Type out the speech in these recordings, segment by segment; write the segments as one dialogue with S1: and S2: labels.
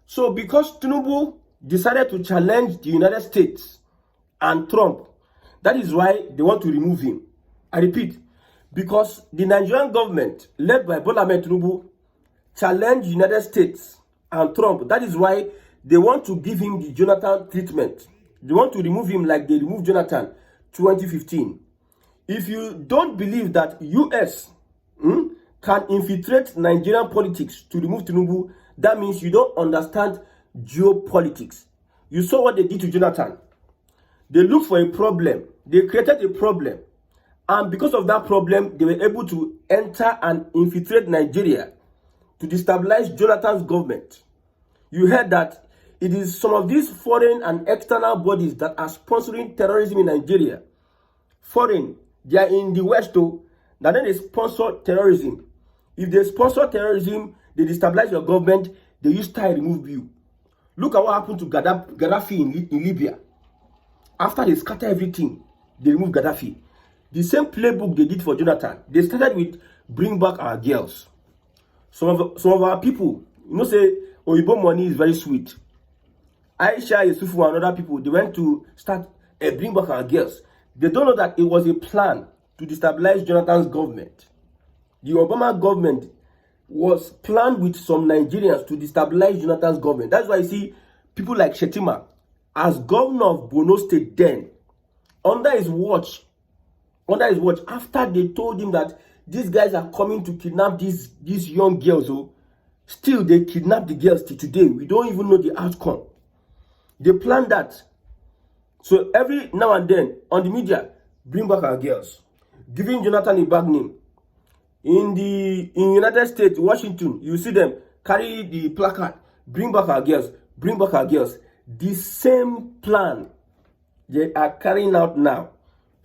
S1: So because Tinubu decided to challenge the United States and Trump, that is why they want to remove him. I repeat, because the Nigerian government, led by Bola Ahmed Tinubu, challenged the United States and Trump. That is why they want to give him the Jonathan treatment. They want to remove him like they removed Jonathan 2015. If you don't believe that US can infiltrate Nigerian politics to remove Tinubu, that means you don't understand geopolitics. You saw what they did to Jonathan. They looked for a problem. They created a problem. And because of that problem, they were able to enter and infiltrate Nigeria to destabilize Jonathan's government. You heard that it is some of these foreign and external bodies that are sponsoring terrorism in Nigeria. Foreign, they are in the West, though, that then they sponsor terrorism. If they sponsor terrorism, they destabilize your government, they use time to remove you. Look at what happened to Gaddafi in Libya. After they scatter everything, they remove Gaddafi. The same playbook they did for Jonathan. They started with bring back our girls. Some of our people, say Oyibo money is very sweet. Aisha, Yusufu, and other people, they went to start bring back our girls. They don't know that it was a plan to destabilize Jonathan's government. The Obama government was planned with some Nigerians to destabilize Jonathan's government. That's why you see people like Shetima as governor of Borno State then, under his watch, after they told him that these guys are coming to kidnap these young girls, still they kidnap the girls till today. We don't even know the outcome. They planned that. So every now and then on the media, bring back our girls, giving Jonathan a bad name. In United States, Washington, you see them carry the placard, bring back our girls, bring back our girls. The same plan they are carrying out now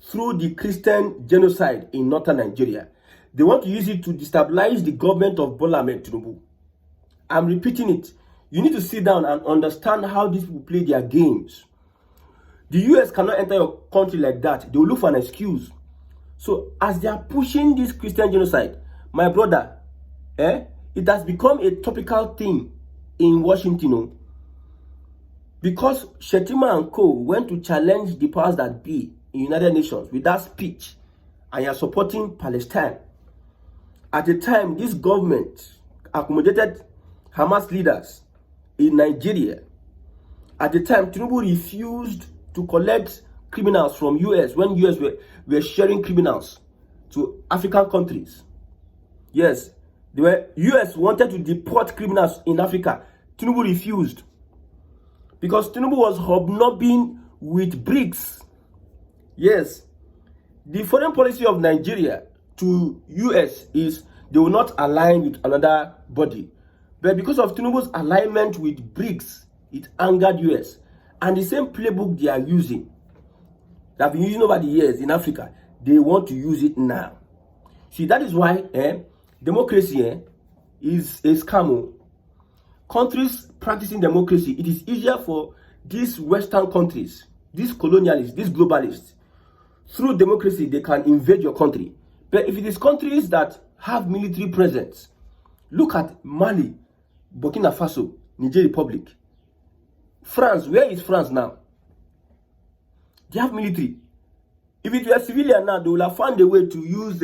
S1: through the Christian genocide in northern Nigeria. They want to use it to destabilize the government of Bola Ahmed Tinubu. I'm repeating it. You need to sit down and understand how these people play their games. The US cannot enter your country like that. They will look for an excuse. So as they are pushing this Christian genocide, my brother, it has become a topical thing in Washington. Because Shetima and co went to challenge the powers that be in United Nations with that speech, and you are supporting Palestine. At the time, this government accommodated Hamas leaders in Nigeria. At the time, Tinubu refused to collect criminals from US when US were sharing criminals to African countries. Yes, US wanted to deport criminals in Africa. Tinubu refused. Because Tinubu was hobnobbing with BRICS. Yes, the foreign policy of Nigeria to US is they will not align with another body. But because of Tinubu's alignment with BRICS, it angered US. And the same playbook they are using, they have been using over the years in Africa, they want to use it now. See, that is why democracy is a scam. Countries practicing democracy, it is easier for these Western countries, these colonialists, these globalists. Through democracy, they can invade your country. But if it is countries that have military presence, look at Mali, Burkina Faso, Niger Republic. France, where is France now? They have military. If it were civilian now, they will have found a way to use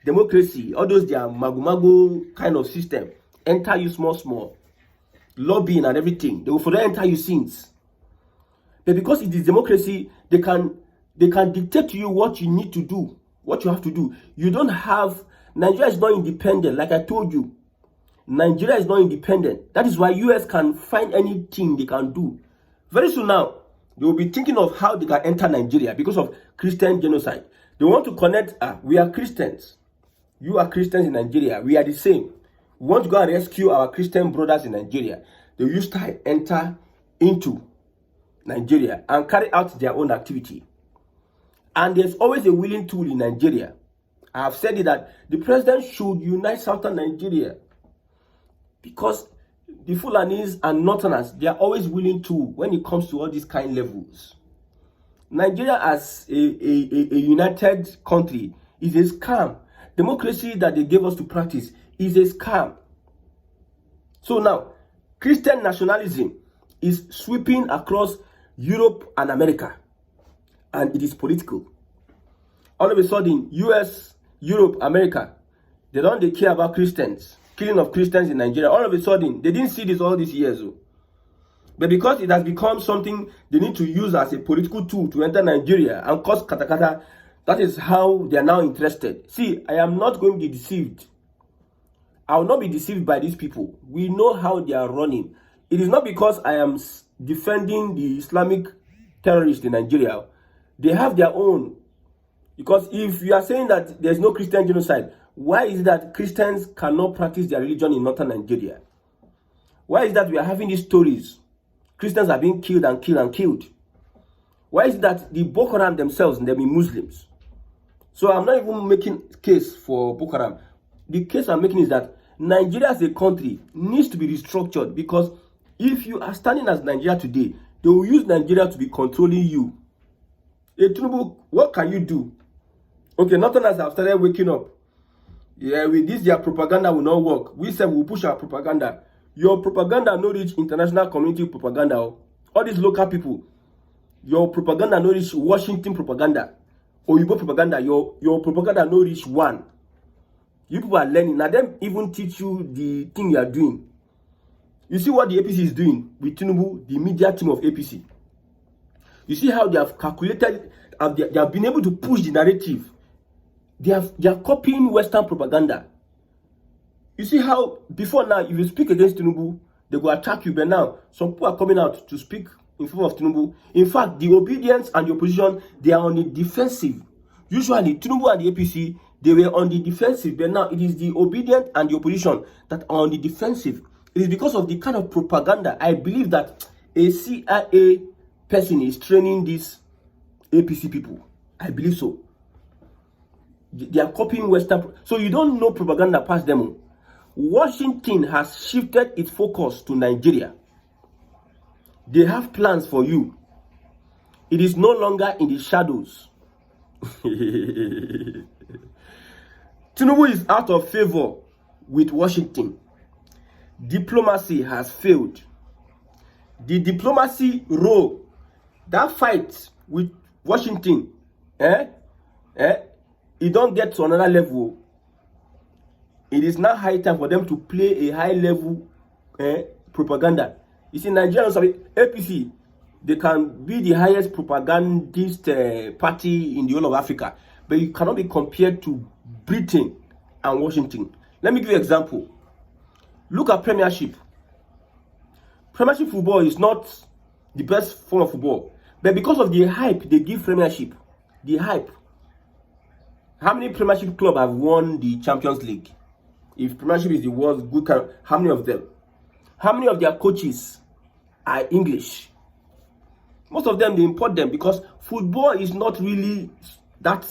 S1: democracy, all those their mago kind of system, enter you small, lobbying and everything. They will further enter you since. But because it is democracy, they can dictate to you what you need to do, what you have to do. You don't have, Nigeria is not independent, like I told you. Nigeria is not independent. That is why US can find anything they can do. Very soon now, they will be thinking of how they can enter Nigeria because of Christian genocide. They want to connect, we are Christians. You are Christians in Nigeria. We are the same. We want to go and rescue our Christian brothers in Nigeria. They used to enter into Nigeria and carry out their own activity. And there's always a willing tool in Nigeria. I have said it that the president should unite southern Nigeria. Because the Fulanis and Northerners, they are always willing to when it comes to all these kind levels. Nigeria as a united country is a scam. Democracy that they gave us to practice is a scam. So now, Christian nationalism is sweeping across Europe and America, and it is political. All of a sudden, US, Europe, America, they don't care about Christians, killing of Christians in Nigeria. All of a sudden, they didn't see this all these years. But because it has become something they need to use as a political tool to enter Nigeria and cause katakata, that is how they are now interested. See, I am not going to be deceived. I will not be deceived by these people. We know how they are running. It is not because I am defending the Islamic terrorists in Nigeria. They have their own. Because if you are saying that there is no Christian genocide, why is it that Christians cannot practice their religion in northern Nigeria? Why is it that we are having these stories? Christians are being killed and killed and killed. Why is it that the Boko Haram themselves, they be Muslims? So I'm not even making case for Boko Haram. The case I'm making is that Nigeria as a country needs to be restructured, because if you are standing as Nigeria today, they will use Nigeria to be controlling you. Hey, Tinubu, what can you do? Okay, nothing as I've started waking up. Yeah, with this, their propaganda will not work. We said we'll push our propaganda. Your propaganda no reach international community propaganda. All these local people, your propaganda no reach Washington propaganda. Or Igbo propaganda, your propaganda no reach one. You people are learning. Now them even teach you the thing you are doing. You see what the APC is doing with Tinubu, the media team of APC. You see how they have calculated, they have been able to push the narrative. They are copying Western propaganda. You see how before now, if you speak against Tinubu, they will attack you. But now, some people are coming out to speak in favor of Tinubu. In fact, the obedience and the opposition, they are on the defensive. Usually, Tinubu and the APC, they were on the defensive. But now, it is the obedient and the opposition that are on the defensive. It is because of the kind of propaganda. I believe that a CIA person is training these APC people. I believe so. They are copying Western. So you don't know propaganda past them. Washington has shifted its focus to Nigeria. They have plans for you. It is no longer in the shadows. Tinubu is out of favor with Washington. Diplomacy has failed. The diplomacy role, that fight with Washington, it don't get to another level. It is now high time for them to play a high level propaganda. You see, Nigerians, APC, they can be the highest propagandist party in the whole of Africa, but you cannot be compared to Britain and Washington. Let me give you an example. Look at Premiership. Premiership football is not the best form of football, but because of the hype they give Premiership, the hype. How many Premiership clubs have won the Champions League? If Premiership is the world's good, how many of them? How many of their coaches are English? Most of them, they import them because football is not really that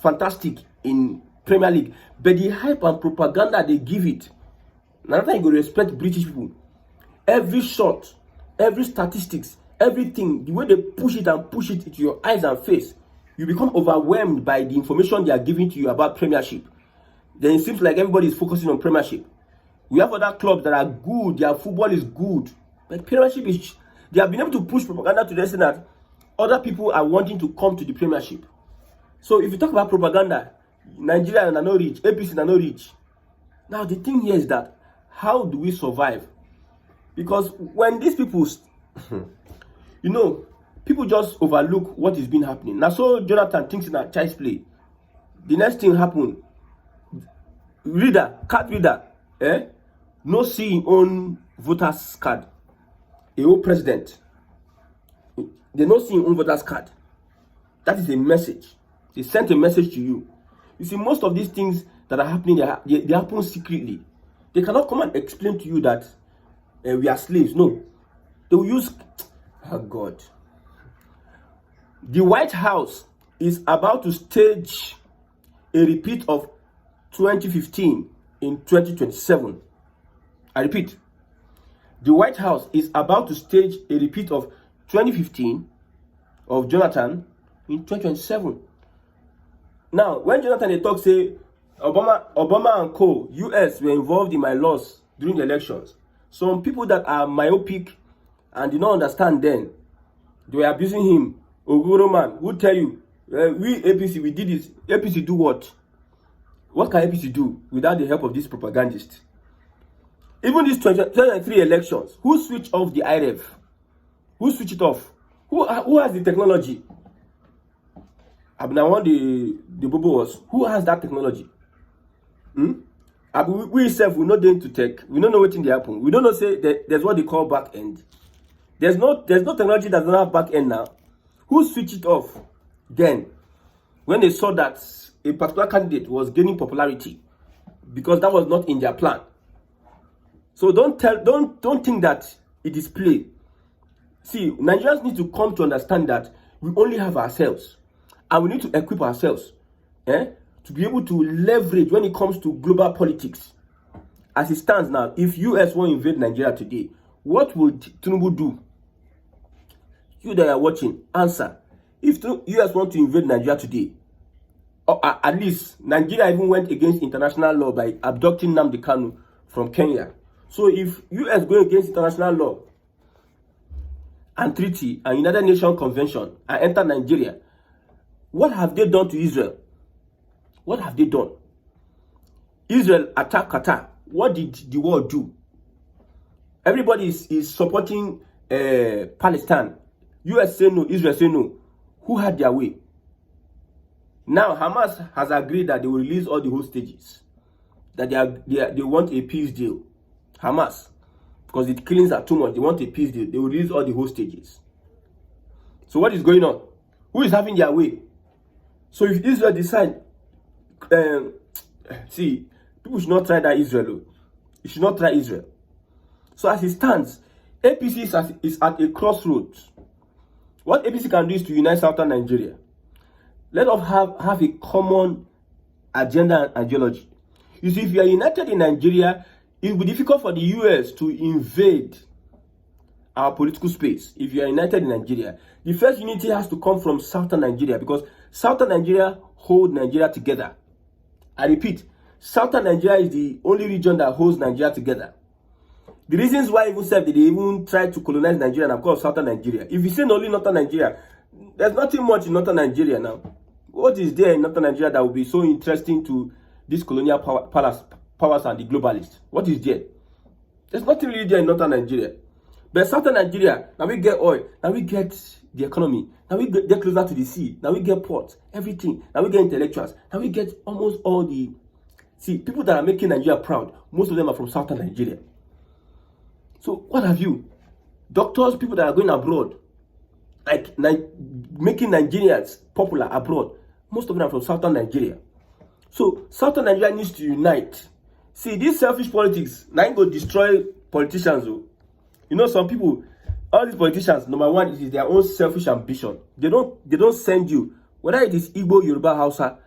S1: fantastic in Premier League. But the hype and propaganda they give it, another time you go respect British people. Every shot, every statistics, everything, the way they push it and push it into your eyes and face, you become overwhelmed by the information they are giving to you about Premiership. Then it seems like everybody is focusing on Premiership. We have other clubs that are good, their football is good. But Premiership is, they have been able to push propaganda to the extent that other people are wanting to come to the Premiership. So if you talk about propaganda, Nigeria are not rich, APC are not rich. Now the thing here is that, how do we survive? Because when these people, you know, people just overlook what is been happening. Now so Jonathan thinks in a child's play. The next thing happened. Card reader, no see him own voters card. A whole president. They no see him own voters card. That is a message. They sent a message to you. You see, most of these things that are happening, they happen secretly. They cannot come and explain to you that we are slaves. No. They will use, oh God. The White House is about to stage a repeat of 2015 in 2027. I repeat, the White House is about to stage a repeat of 2015 of Jonathan in 2027. Now, when Jonathan they talk say Obama and co, US were involved in my loss during the elections. some people that are myopic and do not understand, then they were abusing him. Ogoro man, who tell you, we APC, we did this. APC do what? What can APC do without the help of these propagandists? Even these 2023 elections, who switched off the IREF? Who switched it off? Who has the technology? Now, the Bobo was, who has that technology? We itself, we know them to tech. We don't know what they happen. We don't know, say, there's what they call back end. There's no technology that doesn't have back end now. Who switched it off then when they saw that a particular candidate was gaining popularity? Because that was not in their plan. So don't think that it is play. See, Nigerians need to come to understand that we only have ourselves, and we need to equip ourselves to be able to leverage when it comes to global politics. As it stands now, if US will invade Nigeria today, what would Tinubu do? You that are watching, answer. If the US want to invade Nigeria today, or at least Nigeria even went against international law by abducting Nnamdi Kanu from Kenya. So if US going against international law and treaty and United Nations Convention and enter Nigeria, what have they done to Israel? What have they done? Israel attacked Qatar. What did the world do? Everybody is supporting Palestine. US say no, Israel say no. Who had their way? Now Hamas has agreed that they will release all the hostages. That they want a peace deal. Hamas, because the killings are too much, they want a peace deal. They will release all the hostages. So what is going on? Who is having their way? So if Israel decide, see, people should not try that Israel. You should not try Israel. So as it stands, APC is at a crossroads. What APC can do is to unite Southern Nigeria. Let us have a common agenda and ideology. You see, if you are united in Nigeria, it will be difficult for the US to invade our political space. If you are united in Nigeria, the first unity has to come from Southern Nigeria, because Southern Nigeria holds Nigeria together. I repeat, Southern Nigeria is the only region that holds Nigeria together. The reasons why even said that they even tried to colonize Nigeria and of course Southern Nigeria. If you say only Northern Nigeria, there's nothing much in Northern Nigeria now. What is there in Northern Nigeria that will be so interesting to these colonial powers and the globalists? What is there? There's nothing really there in Northern Nigeria. But Southern Nigeria, now we get oil, now we get the economy, now we get closer to the sea, now we get ports, everything, now we get intellectuals, now we get almost all the... See, people that are making Nigeria proud, most of them are from Southern Nigeria. So what have you? Doctors, people that are going abroad, like making Nigerians popular abroad, most of them are from Southern Nigeria. So Southern Nigeria needs to unite. See, this selfish politics, now go destroy politicians. You know, some people, all these politicians, number one, it is their own selfish ambition. They don't send you, whether it is Igbo, Yoruba, Hausa.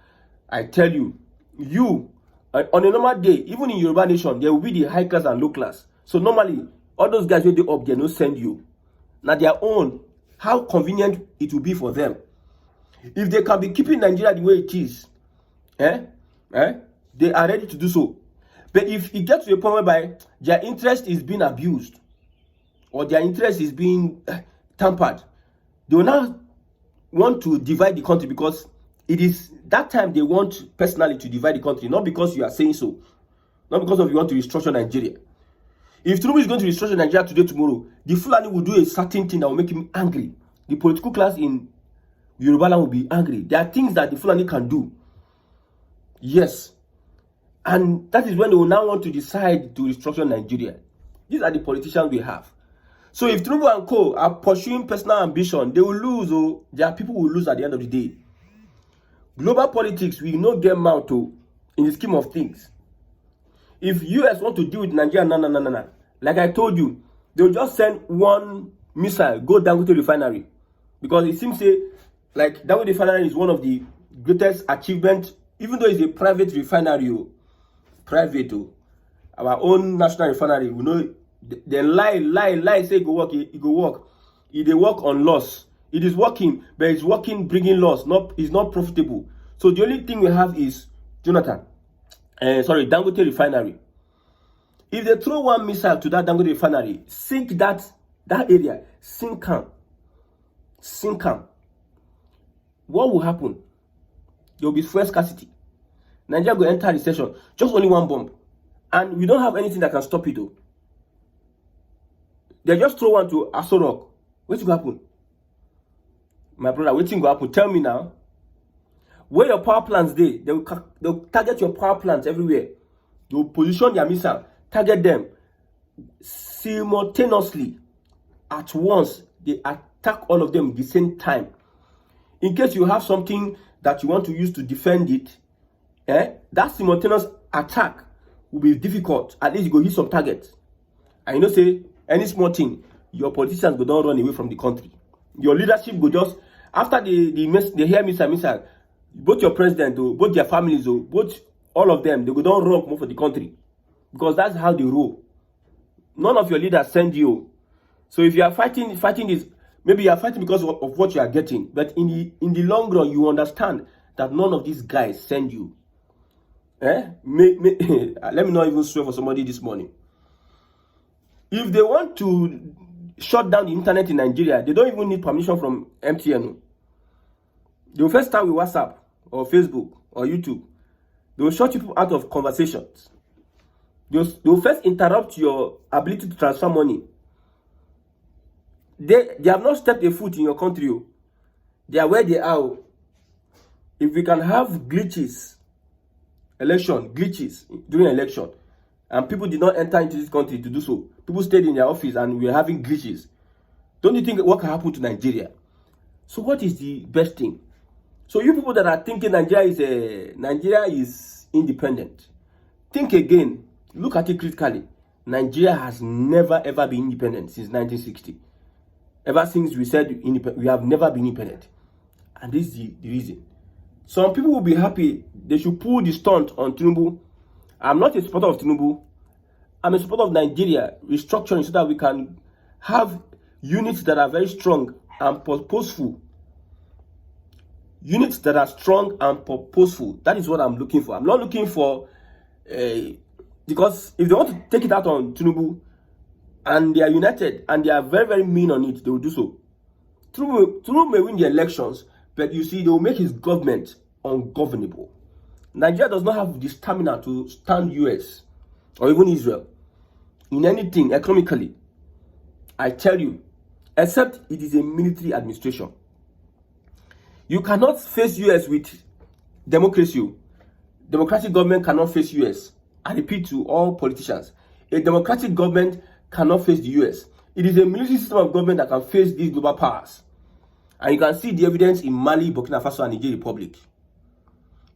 S1: I tell you, on a normal day, even in Yoruba nation, there will be the high class and low class. So normally, all those guys when they up, they don't send you. Now their own, how convenient it will be for them. If they can be keeping Nigeria the way it is, they are ready to do so. But if it gets to a point whereby their interest is being abused, or their interest is being tampered, they will now want to divide the country, because it is that time they want personally to divide the country, not because you are saying so, not because of you want to restructure Nigeria. If Tinubu is going to restructure Nigeria today, tomorrow, the Fulani will do a certain thing that will make him angry. The political class in Yoruba land will be angry. There are things that the Fulani can do. Yes. And that is when they will now want to decide to restructure Nigeria. These are the politicians we have. So if Tinubu and co are pursuing personal ambition, they will lose. Or there are people who will lose at the end of the day. Global politics will not get mouth to in the scheme of things. If US want to deal with Nigeria, no. Like I told you, they'll just send one missile, go down to the refinery. Because it seems like Dangote refinery is one of the greatest achievements, even though it's a private refinery. Our own national refinery, we know, they lie, say it go work, it go work. They work on loss. It is working, but it's working, bringing loss. It's not profitable. So the only thing we have is Dangote refinery. If they throw one missile to that Dangote refinery, sink that area, sink am. What will happen? There will be fuel scarcity. Nigeria will enter recession. Just only one bomb. And we don't have anything that can stop it though. They just throw one to Aso Rock. What will happen? My brother, what will happen? Tell me now. Where your power plants they will target your power plants everywhere. They will position their missile, target them simultaneously. At once, they attack all of them at the same time. In case you have something that you want to use to defend it, that simultaneous attack will be difficult. At least you go hit some targets. And you know, say, any small thing, your politicians go don't run away from the country. Your leadership go just, after they hear missile, both your president, both their families, both all of them, they go don't run more for the country. Because that's how they roll. None of your leaders send you. So if you are fighting this, maybe you are fighting because of what you are getting. But in the long run, you understand that none of these guys send you. Let me not even swear for somebody this morning. If they want to shut down the internet in Nigeria, they don't even need permission from MTN. They will first start with WhatsApp or Facebook or YouTube. They will shut people out of conversations. They will first interrupt your ability to transfer money. They have not stepped a foot in your country. They are where they are. If we can have glitches during election, and people did not enter into this country to do so, people stayed in their office and we are having glitches, don't you think what can happen to Nigeria? So what is the best thing? So you people that are thinking Nigeria is independent, think again. Look at it critically. Nigeria has never ever been independent since 1960. Ever since we said we have never been independent. And this is the reason. Some people will be happy. They should pull the stunt on Tinubu. I'm not a supporter of Tinubu. I'm a supporter of Nigeria restructuring so that we can have units that are very strong and purposeful. Units that are strong and purposeful. That is what I'm looking for. I'm not looking for because if they want to take it out on Tinubu and they are united and they are very, very mean on it, they will do so. Tinubu may win the elections, but you see, they will make his government ungovernable. Nigeria does not have the stamina to stand US or even Israel in anything economically. I tell you, except it is a military administration. You cannot face US with democracy. Democratic government cannot face US. I repeat to all politicians, a democratic government cannot face the US. It is a military system of government that can face these global powers. And you can see the evidence in Mali, Burkina Faso, and Niger Republic.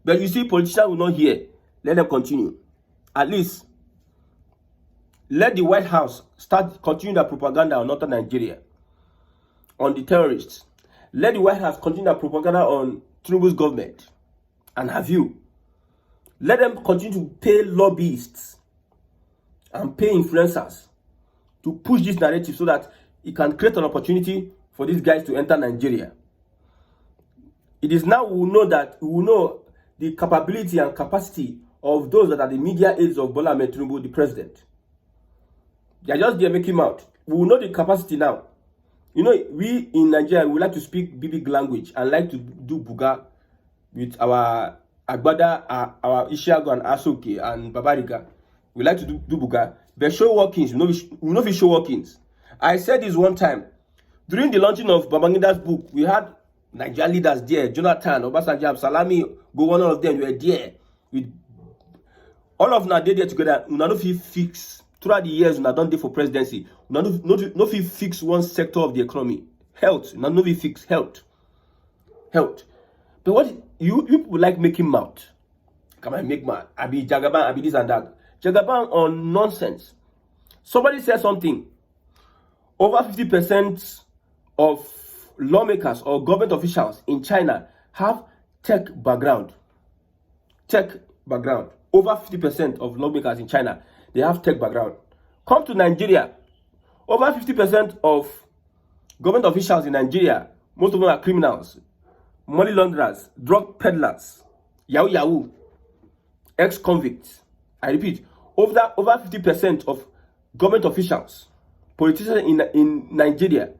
S1: But you see, politicians will not hear. Let them continue. At least, let the White House continue their propaganda on northern Nigeria, on the terrorists. Let the White House continue their propaganda on Tinubu's government. And have you. Let them continue to pay lobbyists and pay influencers to push this narrative so that it can create an opportunity for these guys to enter Nigeria. It is now we will know the capability and capacity of those that are the media aides of Bola Ahmed Tinubu, the president. They are just there making out. We will know the capacity now. You know, we in Nigeria, we like to speak big language and like to do buga with our Agbada, our Ishiago and Asoke and Babariga. We like to do buga. But show workings, we know show workings. I said this one time. During the launching of Babangida's book, we had Nigerian leaders there, Jonathan, Obasanjo, Salami, one of them were there. With all of them, they there together. We don't fix throughout the years. We don't do for presidency. We don't fix one sector of the economy. Health. We don't fix health. But what you people like making mouth? Come on, make mouth. I be Jagaban, I be this and that. Jagaban on nonsense. Somebody said something. Over 50% of lawmakers or government officials in China have tech background. Over 50% of lawmakers in China, they have tech background. Come to Nigeria. Over 50% of government officials in Nigeria, most of them are criminals, money launderers, drug peddlers, yahoo, ex-convicts. I repeat, over 50% of government officials, politicians in Nigeria,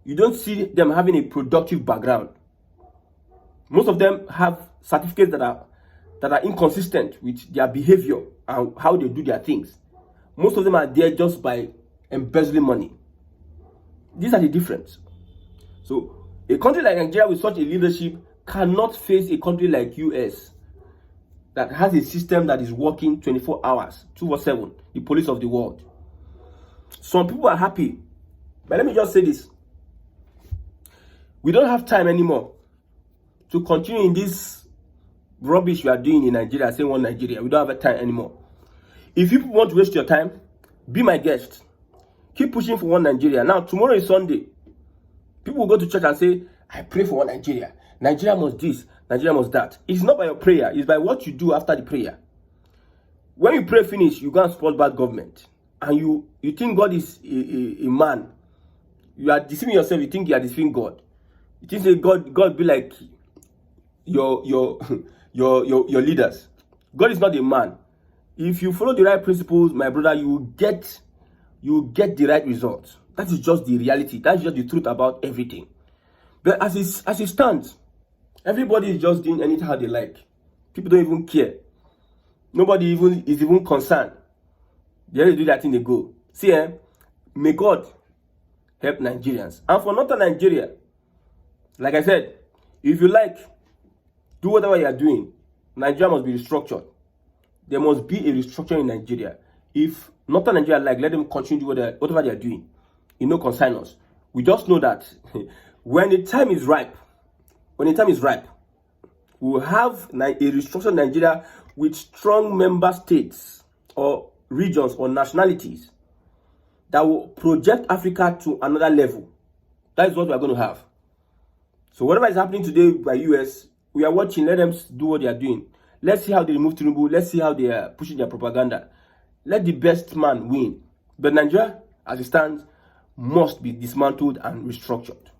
S1: you don't see them having a productive background. Most of them have certificates that are inconsistent with their behavior and how they do their things. Most of them are there just by embezzling money. These are the difference. So a country like Nigeria with such a leadership cannot face a country like US that has a system that is working 24 hours, 2/7, the police of the world. Some people are happy, but let me just say this. We don't have time anymore to continue in this rubbish you are doing in Nigeria, saying one Nigeria. We don't have time anymore. If you want to waste your time, be my guest. Keep pushing for one Nigeria. Now, tomorrow is Sunday. People will go to church and say, I pray for one Nigeria. Nigeria must this, Nigeria must that. It's not by your prayer, it's by what you do after the prayer. When you pray finish, you go and support bad government. And you think God is a man. You are deceiving yourself, you think you are deceiving God. You think that God be like your leaders. God is not a man. If you follow the right principles, my brother, you will get the right results. That is just the reality. That's just the truth about everything. But as it stands, everybody is just doing anything how they like. People don't even care. Nobody is even concerned. They only do that thing, they go. See, may God help Nigerians. And for northern Nigeria, like I said, if you like, do whatever you are doing. Nigeria must be restructured. There must be a restructuring in Nigeria. If northern Nigeria like, let them continue whatever they are doing. It no concern us. We just know that when the time is ripe, we will have a restructured Nigeria with strong member states or regions or nationalities that will project Africa to another level. That is what we are going to have. So whatever is happening today by US, we are watching. Let them do what they are doing. Let's see how they remove Tinubu. Let's see how they are pushing their propaganda. Let the best man win. But Nigeria, as it stands, must be dismantled and restructured.